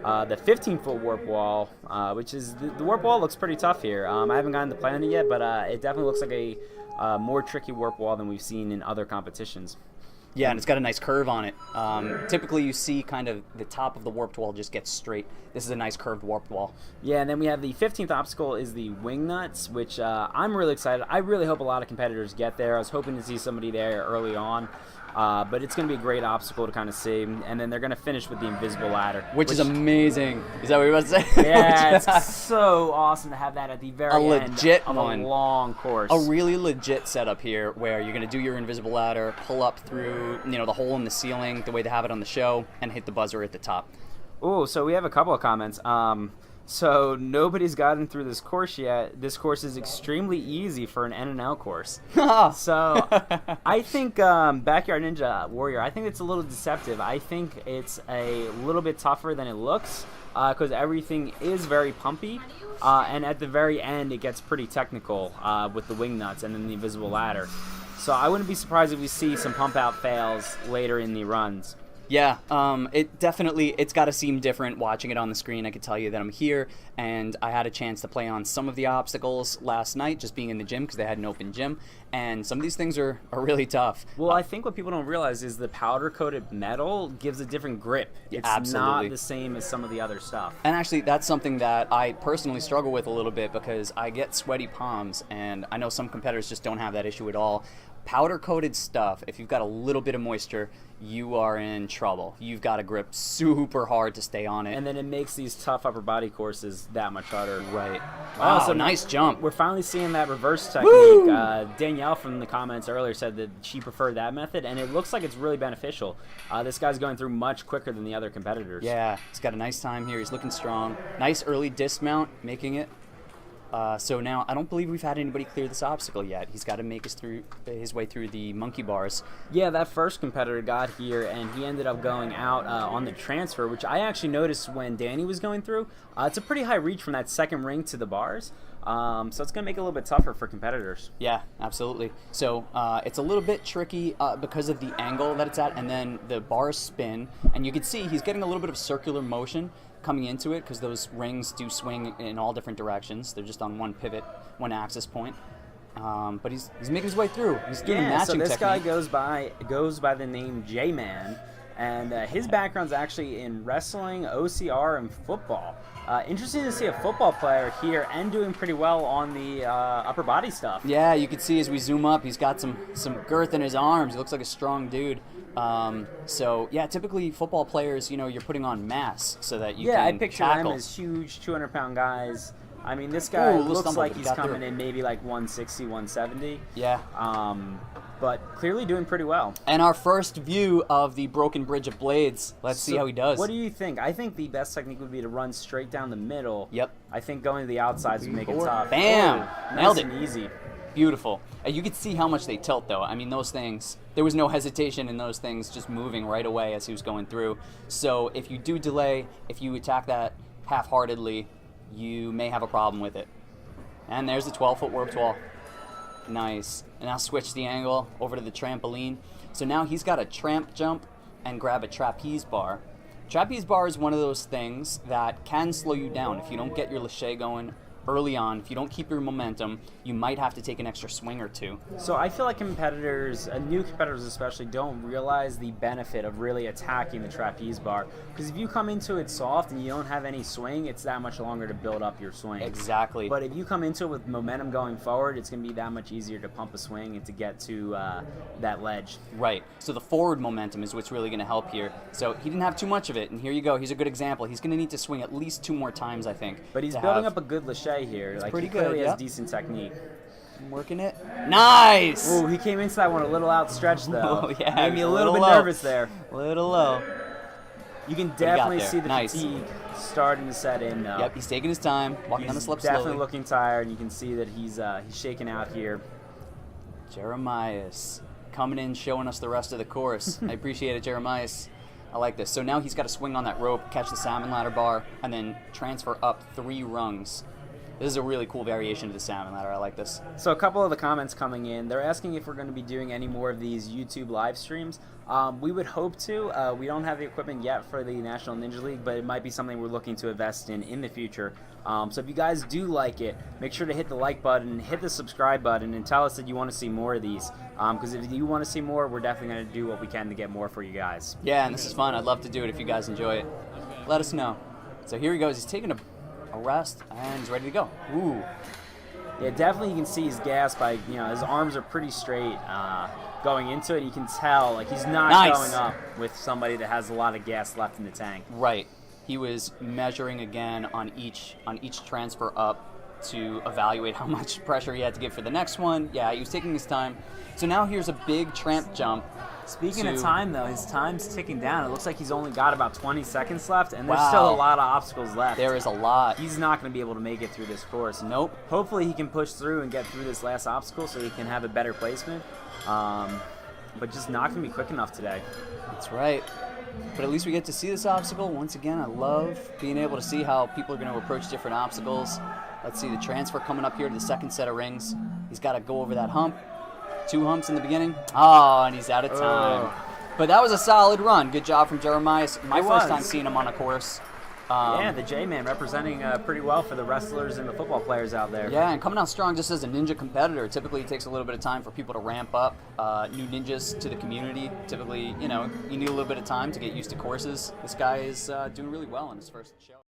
the 15-foot warp wall, which is the warp wall looks pretty tough here. I haven't gotten to play on it yet, but it definitely looks like a more tricky warp wall than we've seen in other competitions. Yeah, and it's got a nice curve on it. Typically, you see kind of the top of the warped wall just gets straight. This is a nice curved warped wall. Yeah, and then we have the 15th obstacle is the wing nuts, which I'm really excited. I really hope a lot of competitors get there. I was hoping to see somebody there early on. But it's going to be a great obstacle to kind of see. And then they're going to finish with the invisible ladder. Which is amazing. Is that what you were about to say? Yeah, it's so awesome to have that at the very end of a long course. A really legit setup here where you're going to do your invisible ladder, pull up through the hole in the ceiling, the way they have it on the show, and hit the buzzer at the top. Oh, so we have a couple of comments. So nobody's gotten through this course yet. This course is extremely easy for an N&L course. So I think Backyard Ninja Warrior, I think it's a little deceptive. I think it's a little bit tougher than it looks because everything is very pumpy. And at the very end, it gets pretty technical with the wing nuts and then the invisible ladder. So I wouldn't be surprised if we see some pump out fails later in the runs. Yeah, it's got to seem different watching it on the screen. I can tell you that I'm here, and I had a chance to play on some of the obstacles last night, just being in the gym because they had an open gym, and some of these things are really tough. Well, I think what people don't realize is the powder-coated metal gives a different grip. It's Absolutely. not the same as some of the other stuff. And actually, that's something that I personally struggle with a little bit because I get sweaty palms, and I know some competitors just don't have that issue at all. Powder-coated stuff, if you've got a little bit of moisture, you are in trouble. You've got to grip super hard to stay on it. And then it makes these tough upper body courses that much harder. Right. Wow, so nice jump. We're finally seeing that reverse technique. Danielle from the comments earlier said that she preferred that method, and it looks like it's really beneficial. This guy's going through much quicker than the other competitors. Yeah, he's got a nice time here. He's looking strong. Nice early dismount, making it. So now, I don't believe we've had anybody clear this obstacle yet. He's got to make his way through the monkey bars. Yeah, that first competitor got here, and he ended up going out on the transfer, which I actually noticed when Danny was going through. It's a pretty high reach from that second ring to the bars, so it's going to make it a little bit tougher for competitors. Yeah, absolutely. So it's a little bit tricky because of the angle that it's at, and then the bars spin, and you can see he's getting a little bit of circular motion coming into it because those rings do swing in all different directions. They're just on one pivot, one axis point. But he's making his way through. He's doing matching technique. So this guy goes by the name JMan, and his background's actually in wrestling, OCR, and football. Interesting to see a football player here and doing pretty well on the upper body stuff. Yeah, you can see as we zoom up, he's got some girth in his arms. He looks like a strong dude. So yeah, typically football players, you're putting on mass so that you can I picture tackle. them as huge 200-pound guys. I mean, this guy looks like he's coming through. in maybe like 160, 170. Yeah. But clearly doing pretty well. And our first view of the broken bridge of blades. Let's see how he does. What do you think? I think the best technique would be to run straight down the middle. Yep. I think going to the outsides would make it tough. Bam! Nailed it. Nice and easy. Beautiful. You could see how much they tilt, though. I mean, those things, there was no hesitation in those things just moving right away as he was going through. So if you do delay, if you attack that half-heartedly, you may have a problem with it. And there's the 12-foot warped wall. Nice. And now switch the angle over to the trampoline. So now he's got a tramp jump and grab a trapeze bar. Trapeze bar is one of those things that can slow you down if you don't get your lache going early on. If you don't keep your momentum, you might have to take an extra swing or two. So I feel like competitors, new competitors especially, don't realize the benefit of really attacking the trapeze bar. Because if you come into it soft and you don't have any swing, it's that much longer to build up your swing. Exactly. But if you come into it with momentum going forward, it's going to be that much easier to pump a swing and to get to that ledge. Right. So the forward momentum is what's really going to help here. So he didn't have too much of it, and here you go. He's a good example. He's going to need to swing at least 2 more times, I think. But he's building up a good lache here. Like, pretty he clearly good, has decent technique. I'm working it. Nice! Ooh, he came into that one a little outstretched, though. Oh, yeah, made me a little bit low. nervous there. A little low. You can definitely see the Nice. fatigue starting to set in now. Yep, he's taking his time, walking down the slope He's definitely slowly. looking tired, and you can see that he's shaking out here. Jeremias coming in, showing us the rest of the course. I appreciate it, Jeremias. I like this. So now he's got to swing on that rope, catch the salmon ladder bar, and then transfer up 3 rungs. This is a really cool variation of the salmon ladder. I like this. So a couple of the comments coming in, they're asking if we're going to be doing any more of these YouTube live streams. We would hope to. We don't have the equipment yet for the National Ninja League, but it might be something we're looking to invest in the future. So if you guys do like it, make sure to hit the like button, hit the subscribe button, and tell us that you want to see more of these. Because if you want to see more, we're definitely going to do what we can to get more for you guys. Yeah, and this is fun. I'd love to do it if you guys enjoy it. Let us know. So here he goes. He's taking a rest, and he's ready to go. Ooh. Yeah, definitely you can see he's gassed by, his arms are pretty straight going into it. You can tell, like, he's not going up with somebody that has a lot of gas left in the tank. Right. He was measuring again on each transfer up to evaluate how much pressure he had to give for the next one. Yeah, he was taking his time. So now here's a big tramp jump. Speaking of time, though, his time's ticking down. It looks like he's only got about 20 seconds left, and there's still a lot of obstacles left. There is a lot. He's not going to be able to make it through this course. Nope. Hopefully he can push through and get through this last obstacle so he can have a better placement. But just not going to be quick enough today. That's right. But at least we get to see this obstacle. Once again, I love being able to see how people are going to approach different obstacles. Let's see the transfer coming up here to the second set of rings. He's got to go over that hump. 2 humps in the beginning. Oh, and he's out of time. But that was a solid run. Good job from Jeremias. My first time seeing him on a course. Yeah, the JMan representing pretty well for the wrestlers and the football players out there. Yeah, and coming out strong just as a ninja competitor. Typically, it takes a little bit of time for people to ramp up new ninjas to the community. Typically, you need a little bit of time to get used to courses. This guy is doing really well in his first show.